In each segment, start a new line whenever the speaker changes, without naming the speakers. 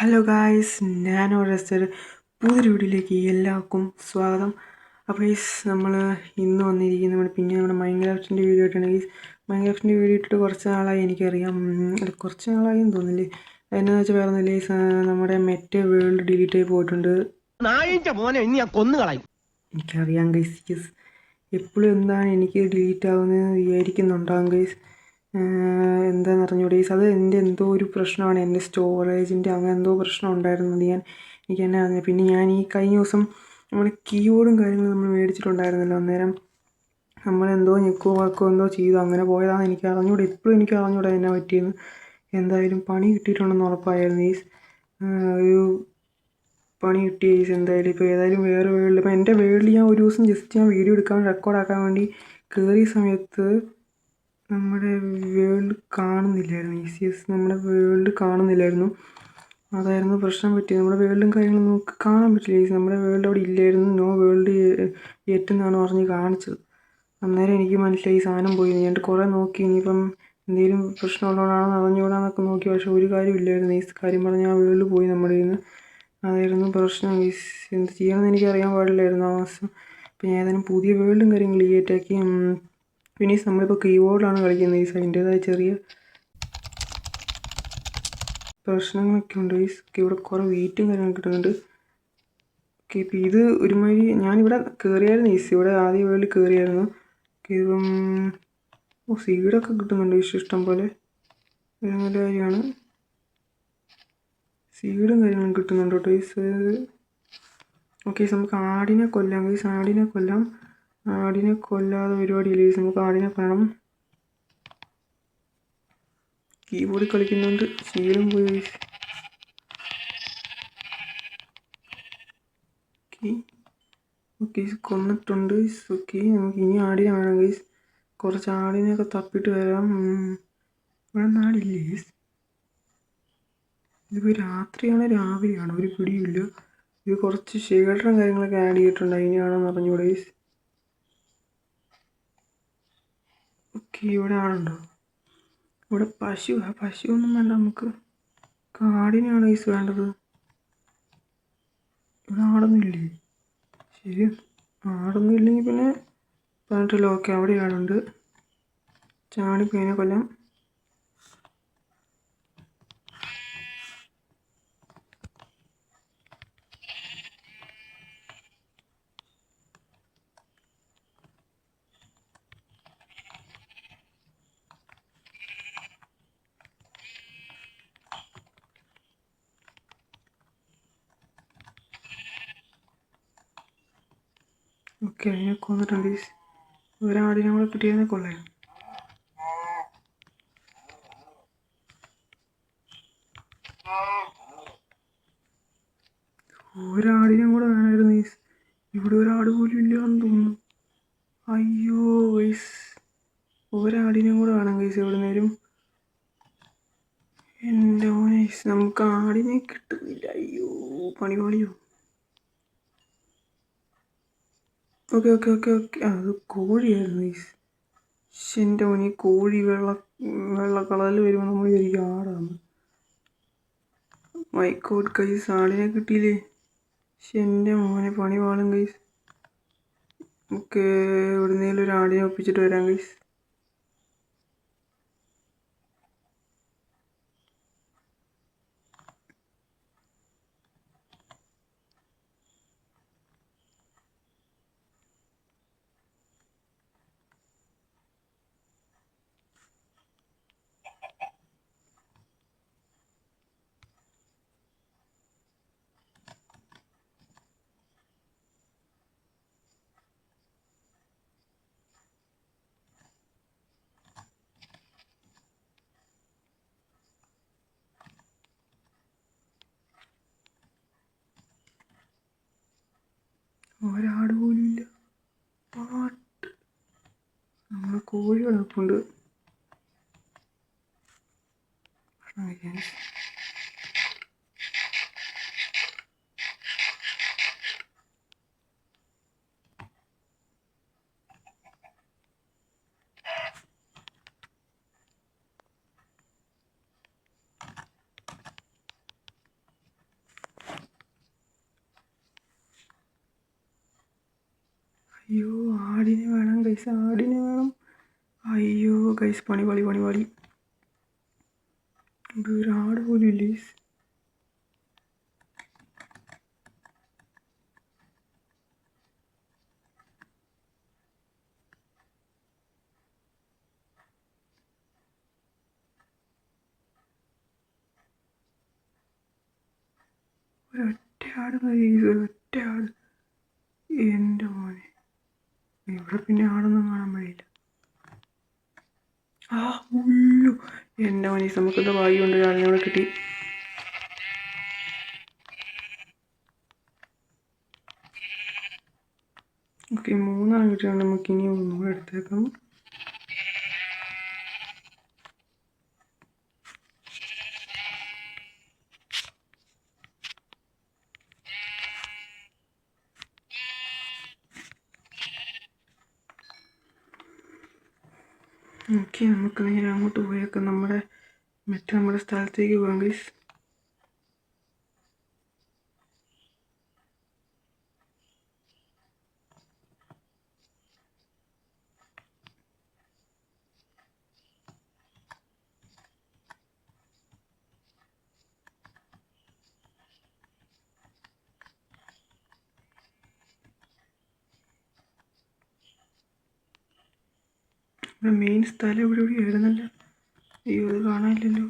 Hello guys, nano റെസ്റ്റർ പുതിയൊരു വീഡിയോയിലേക്ക് എല്ലാവർക്കും സ്വാഗതം. അപ്പോൾ ഗൈസ് നമ്മൾ ഇന്ന് വന്നിരിക്കുന്നത് പിന്നെ നമ്മുടെ മൈൻക്രാഫ്റ്റിൻ്റെ വീഡിയോ ആയിട്ടാണ്. ഗൈസ് മൈൻക്രാഫ്റ്റിൻ്റെ വീഡിയോ ഇട്ടിട്ട് കുറച്ച് നാളായി, എനിക്കറിയാം. കുറച്ച് നാളായി എന്ന് തോന്നില്ലേ. എന്നാന്ന് വെച്ചാൽ വേറെ ഒന്നുമില്ല ഗൈസ്, നമ്മുടെ മെറ്റ വേൾഡ് ഡിലീറ്റ് ആയി പോയിട്ടുണ്ട്. എനിക്കറിയാം ഗൈസ്. യെസ്, എപ്പോഴും എന്താണ് എനിക്ക് ഡിലീറ്റ് ആകുന്നത് വിചാരിക്കുന്നുണ്ടാകും ഗൈസ്. എന്താണെന്ന് അറിഞ്ഞൂടെ ഗൈസ്, അത് എൻ്റെ എന്തോ ഒരു പ്രശ്നമാണ്, എൻ്റെ സ്റ്റോറേജിൻ്റെ അങ്ങനെ എന്തോ പ്രശ്നം ഉണ്ടായിരുന്നു. എനിക്ക് തന്നെ അറിഞ്ഞത്. പിന്നെ ഞാൻ ഈ കഴിഞ്ഞ ദിവസം നമ്മുടെ കീബോർഡും കാര്യങ്ങളും നമ്മൾ മേടിച്ചിട്ടുണ്ടായിരുന്നല്ലോ, അന്നേരം നമ്മളെന്തോ ഞെക്കോ വർക്കോ എന്തോ ചെയ്തു, അങ്ങനെ പോയതാണ്. എനിക്ക് അറിഞ്ഞൂടെ, ഇപ്പോഴും എനിക്ക് അറിഞ്ഞൂടെ എന്നാ പറ്റിയെന്ന്. എന്തായാലും പണി കിട്ടിയിട്ടുണ്ടെന്ന് ഉറപ്പായിരുന്നു ഗൈസ്. ഒരു പണി കിട്ടിയ ഗൈസ് എന്തായാലും. ഇപ്പോൾ ഏതായാലും വേറെ വേൾഡ്, ഇപ്പോൾ എൻ്റെ വേൾഡിൽ ഞാൻ ഒരു ദിവസം ജസ്റ്റ് ഞാൻ വീഡിയോ എടുക്കാൻ റെക്കോർഡാക്കാൻ വേണ്ടി കയറിയ സമയത്ത് നമ്മുടെ വേൾഡ് കാണുന്നില്ലായിരുന്നു. നമ്മുടെ വേൾഡ് കാണുന്നില്ലായിരുന്നു. അതായിരുന്നു പ്രശ്നം പറ്റിയത്. നമ്മുടെ വേൾഡും കാര്യങ്ങളും നമുക്ക് കാണാൻ പറ്റില്ല. നമ്മുടെ വേൾഡ് അവിടെ ഇല്ലായിരുന്നു. നോ വേൾഡ് എന്നാണ് പറഞ്ഞ് കാണിച്ചത്. അന്നേരം എനിക്ക് മനസ്സിലായി ഈ സാധനം പോയി. ഞാൻ കുറേ നോക്കി, ഇനിയിപ്പം എന്തെങ്കിലും പ്രശ്നമുള്ളതാണോ അറിഞ്ഞുകൂടാന്നൊക്കെ നോക്കി. പക്ഷേ ഒരു കാര്യമില്ലായിരുന്നു. ഈ കാര്യം പറഞ്ഞാൽ ആ വേൾഡ് പോയി നമ്മുടെ കയ്യിൽ നിന്ന്. അതായിരുന്നു പ്രശ്നം. എന്ത് ചെയ്യണമെന്ന് എനിക്കറിയാൻ പാടില്ലായിരുന്നു ആ മാസം. പിന്നെ ഏതായാലും പുതിയ വേൾഡും കാര്യങ്ങളും ക്രിയേറ്റ് ആക്കി. പിന്നെ നമ്മളിപ്പോൾ കീബോർഡിലാണ് കളിക്കുന്നത്. അതിൻ്റേതായ ചെറിയ പ്രശ്നങ്ങളൊക്കെ ഉണ്ട്. ഇവിടെ കുറേ വെയിറ്റും കാര്യങ്ങളൊക്കെ കിട്ടുന്നുണ്ട്. ഓക്കെ, ഇപ്പം ഇത് ഒരുമാതിരി ഞാനിവിടെ കയറിയായിരുന്നു. ഇവിടെ ആദ്യ വേൾഡിൽ കയറിയായിരുന്നു. ഇപ്പം സീഡൊക്കെ കിട്ടുന്നുണ്ട് ഇഷ്ടം പോലെ. നല്ല കാര്യമാണ്. സീഡും കാര്യങ്ങളും കിട്ടുന്നുണ്ട് കേട്ടോ. ഓക്കെ, നമുക്ക് ആടിനെ കൊല്ലാം. ആടിനെ കൊല്ലാം. ആടിനെ കൊല്ലാതെ പരിപാടിയില്ല. നമുക്ക് ആടിനെ കൊല്ലണം. കീബോർഡിൽ കളിക്കുന്നുണ്ട്, ശീലം പോയി. ഓക്കെ, കൊന്നിട്ടുണ്ട്. ഓക്കെ, നമുക്ക് ഇനി ആടിനെ വേണം ഗൈസ്. കുറച്ച് ആടിനെയൊക്കെ തപ്പിട്ട് വരാം. ഇവിടെ നാടില്ലേ ഗൈസ്? ഇതിപ്പോൾ രാത്രിയാണോ രാവിലെയാണോ ഒരു പിടിയില്ല. ഇത് കുറച്ച് ഷെയ്ഡറും കാര്യങ്ങളൊക്കെ ആഡ് ചെയ്തിട്ടുണ്ട്, അതിനാണെന്ന് അറിഞ്ഞൂടെ ഗൈസ്. ഓക്കെ, ഇവിടെ ആളുണ്ടോ? ഇവിടെ പശുവൊന്നും വേണ്ട, നമുക്ക് കാടിനെയാണ് ഗൈസ് വേണ്ടത്. ഇവിടെ ആടൊന്നുമില്ലേ? ശരി, ആടൊന്നും ഇല്ലെങ്കിൽ പിന്നെ പറഞ്ഞിട്ടില്ല. ഓക്കെ, അവിടെ ആളുണ്ട്. ചാടിപ്പേനെ കൊല്ലാം. ഓക്കെ, അതിനെ കൊന്നിട്ടുണ്ട്. ഒരാടിനെ കൂടെ കിട്ടിയതിനെ കൊള്ളാം. ഒരാടിനെ കൂടെ വേണമായിരുന്നു. ഇവിടെ ഒരാട് പോലും ഇല്ലാന്ന് തോന്നുന്നു. അയ്യോ ഗൈസ്, ഒരാടിനെ കൂടെ വേണം ഗൈസ്. എവിടെ നേരം എൻ്റെ ഗൈസ്, നമുക്ക് ആടിനെ കിട്ടുന്നില്ല. അയ്യോ, പണിയോ. ഓക്കെ ഓക്കെ ഓക്കെ ഓക്കെ അത് കോഴിയായിരുന്നു ഗൈസ്. എൻ്റെ മോനെ, കോഴി വെള്ള കളറിൽ വരുമ്പോൾ നമ്മൾ വിചാരിക്കും ആടാണ്. മൈക്കോട്ട് ഗൈസ്, ആടിനെ കിട്ടിയില്ലേ? എൻ്റെ മോനെ, പണി പാളും ഗൈസ്. നമുക്ക് എവിടുന്നേലും ഒരു ആടിനെ ഒപ്പിച്ചിട്ട് വരാം ഗൈസ്. ഒരാട് പോലും ഇല്ല. പാട്ട് നമ്മൾ കോഴി കിടപ്പുണ്ട്. അയ്യോ ആടിനെ വേണം ഗൈസ്, ആടിനെ വേണം. അയ്യോ ഗൈസ് പണി പണി പണി പണി. ഇവിടെ ഒരു ആട് പോലും ഇല്ല ഗൈസ്. ഒരൊറ്റ ആട് മതി ഗൈസ്, ഒരൊറ്റ ആട്. എൻ്റെ മോനെ ഇവിടെ പിന്നെ ആടൊന്നും കാണാൻ വഴിയില്ല. ആ ഉള്ളു എൻ്റെ മോനെ, നമുക്കെന്താ ഭാഗ്യം കൊണ്ട് ആടിനെ കൂടെ കിട്ടി. ഓക്കെ 3 കിട്ടിയാണ്, നമുക്ക് ഇനി ഒന്നും കൂടെ എടുത്തേക്കാം. ഓക്കെ നമുക്ക് നേരെ അങ്ങോട്ട് പോയേക്കാം, നമ്മുടെ സ്ഥലത്തേക്ക് പോകാം ഗൈസ്. മെയിൻ സ്ഥലം ഇവിടെ ആയിരുന്നല്ലോ. അയ്യോ അത് കാണാനില്ലല്ലോ.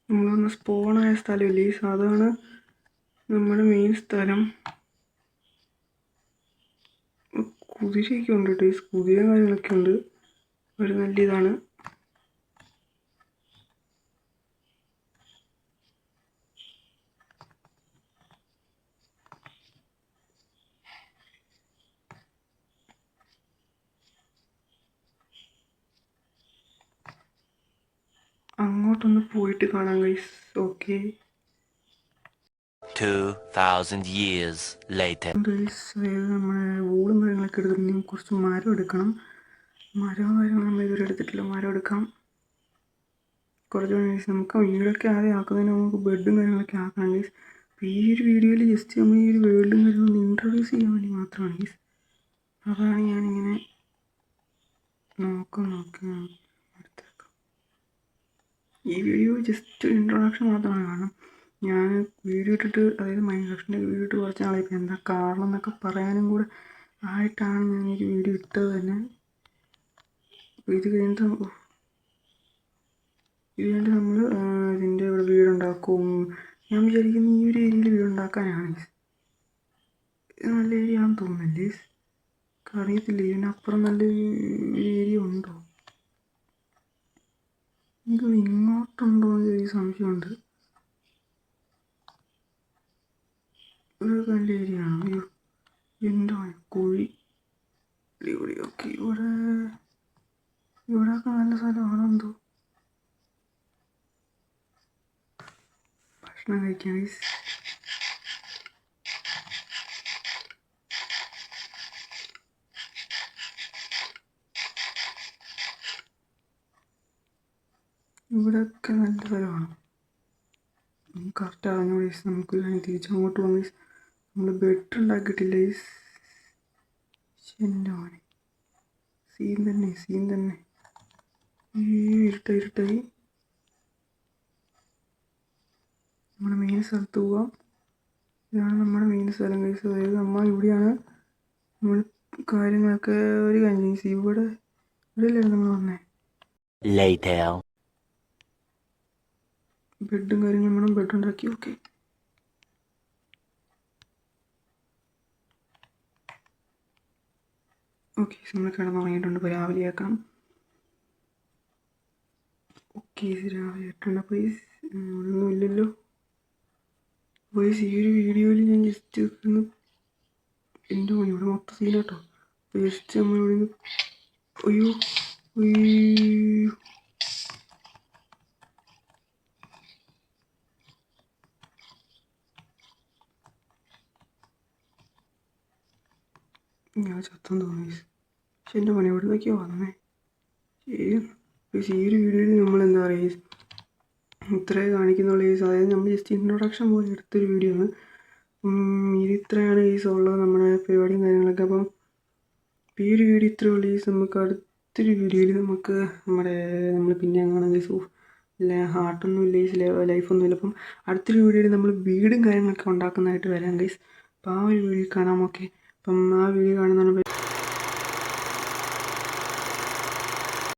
നമ്മളൊന്ന് സ്പോണായ സ്ഥലമില്ലേ, അതാണ് നമ്മുടെ മെയിൻ സ്ഥലം. കുതിരയൊക്കെ ഉണ്ട് കേട്ടോ, ഈ കുതിര കാര്യങ്ങളൊക്കെ ഉണ്ട്. ഒരു നല്ല ഇതാണ്. അങ്ങോട്ടൊന്ന് പോയിട്ട് കാണാം guys. Okay
2000 years later.
Guys നമ്മുടെ വൂളും കാര്യങ്ങളൊക്കെ എടുത്തിട്ടുണ്ടെങ്കിൽ കുറച്ച് മരം എടുക്കണം. മരവും കാര്യങ്ങളും നമ്മൾ ഇതുവരെ എടുത്തിട്ടില്ല, മരം എടുക്കാം. കുറച്ച് ഗൈസ് നമുക്ക് വീടൊക്കെ ആദ്യം ആക്കുന്നതിന് നമുക്ക് ബെഡും കാര്യങ്ങളൊക്കെ ആക്കണം ഗൈസ്. അപ്പോൾ ഈ ഒരു വീഡിയോയിൽ ജസ്റ്റ് നമ്മൾ ഈ ഒരു വേൾഡും കാര്യങ്ങളും ഇൻട്രൊഡ്യൂസ് ചെയ്യാൻ വേണ്ടി മാത്രമാണ് ഗൈസ്. അതാണ് ഞാനിങ്ങനെ നോക്കി എടുത്തേക്കാം. ഈ വീഡിയോ ജസ്റ്റ് ഇൻട്രൊഡക്ഷൻ മാത്രമാണ്. കാരണം ഞാൻ വീഡിയോ ഇട്ടിട്ട്, അതായത് മൈൻക്രാഫ്റ്റിൻ്റെ വീഡിയോ ഇട്ട് കുറച്ച് നാളായിപ്പോൾ. എന്താ കാരണം എന്നൊക്കെ പറയാനും കൂടെ ആയിട്ടാണ് ഞാൻ ഈ വീഡിയോ ഇട്ടത് തന്നെ. അപ്പോൾ ഇത് കഴിഞ്ഞിട്ട് നമ്മൾ ഇതിൻ്റെ ഇവിടെ വീടുണ്ടാക്കും. ഞാൻ വിചാരിക്കുന്നത് ഈ ഒരു ഏരിയയിൽ വീടുണ്ടാക്കാനാണ്. ഇത് നല്ല ഏരിയ ആണെന്ന് തോന്നുന്നില്ലേ? അറിയത്തില്ല, ഇതിനപ്പുറം നല്ല ഏരിയ ഉണ്ടോ? എനിക്ക് ഇങ്ങോട്ടുണ്ടോ എന്നൊരു സംശയമുണ്ട്. ഒരു നല്ല ഏരിയ ആണ്. അയ്യോ എന്തോ കുഴി അടിപൊളി. ഓക്കെ ഇവിടെയൊക്കെ നല്ല സ്ഥലമാണോ എന്തോ. ഭക്ഷണം കഴിക്കാം ഗൈസ്. ഇവിടെയൊക്കെ നല്ല സ്ഥലമാണ്. കറക്റ്റ് അറിഞ്ഞു ഗൈസ്. നമുക്ക് തിരിച്ചങ്ങോട്ട് പോകാം ഗൈസ്. നമ്മൾ ബെഡ് ഉണ്ടാക്കിയിട്ടില്ല ഗൈസ്. എൻ്റെ മോനെ സീൻ തന്നെ. ഇരുട്ടായി. നമ്മുടെ മെയിൻ സ്ഥലത്ത് പോവാം. ഇതാണ് നമ്മുടെ മെയിൻ സ്ഥലം ഗൈസ്. അതായത് ഇവിടെയാണ് നമ്മൾ കാര്യങ്ങളൊക്കെ ഒരു കാര്യം ഗൈസ്. ഇവിടെയല്ലേ നമ്മൾ വന്നേ. ബെഡും കാര്യങ്ങളും വേണം, ബെഡ് ഉണ്ടാക്കി. ഓക്കെ നമ്മൾ കിടന്നുറങ്ങിയിട്ടുണ്ട്. ഇപ്പോൾ രാവിലെ ആക്കാം. ഓക്കെ രാവിലെ 8 അപ്പോൾ ഒന്നും ഇല്ലല്ലോ. അപ്പോൾ ഈ ഒരു വീഡിയോയിൽ ഞാൻ ജസ്റ്റ് ഒന്ന് എൻ്റെ മോനെ ഇവിടെ മൊത്തം സീനാട്ടോ. അപ്പോൾ ജസ്റ്റ് നമ്മളിവിടെ നിന്ന് അയ്യോ ഞാൻ ചത്തം തോന്നി. പക്ഷെ എൻ്റെ മോനെ എവിടെ നിന്നൊക്കെയോ വന്നേ. ഈ ഒരു വീഡിയോയിൽ നമ്മളെന്താ പറയുക, ഇത്രേ കാണിക്കുന്നുള്ള കേസ്. അതായത് നമ്മൾ ജസ്റ്റ് ഇൻട്രൊഡക്ഷൻ പോലെ എടുത്തൊരു വീഡിയോ ആണ്. ഇത് ഇത്രയാണ് കേസ് ഉള്ളത് നമ്മുടെ പരിപാടിയും കാര്യങ്ങളൊക്കെ. അപ്പം അപ്പോൾ ഈ ഒരു വീഡിയോ ഇത്രയേ ഉള്ളൂ ഗൈസ്. നമുക്ക് അടുത്തൊരു വീഡിയോയിൽ നമ്മൾ പിന്നെ കാണാം ഗൈസ്. ഇല്ല ഹാർട്ടൊന്നും ഇല്ല ഗൈസ്, ലൈഫൊന്നും ഇല്ല. അപ്പം അടുത്തൊരു വീഡിയോയിൽ നമ്മൾ വീടും കാര്യങ്ങളൊക്കെ ഉണ്ടാക്കുന്നതായിട്ട് വരാം ഗൈസ്. അപ്പോൾ ആ ഒരു വീഡിയോ കാണാം. ഓക്കെ, അപ്പം ആ വീഡിയോ കാണുന്നതാണ്.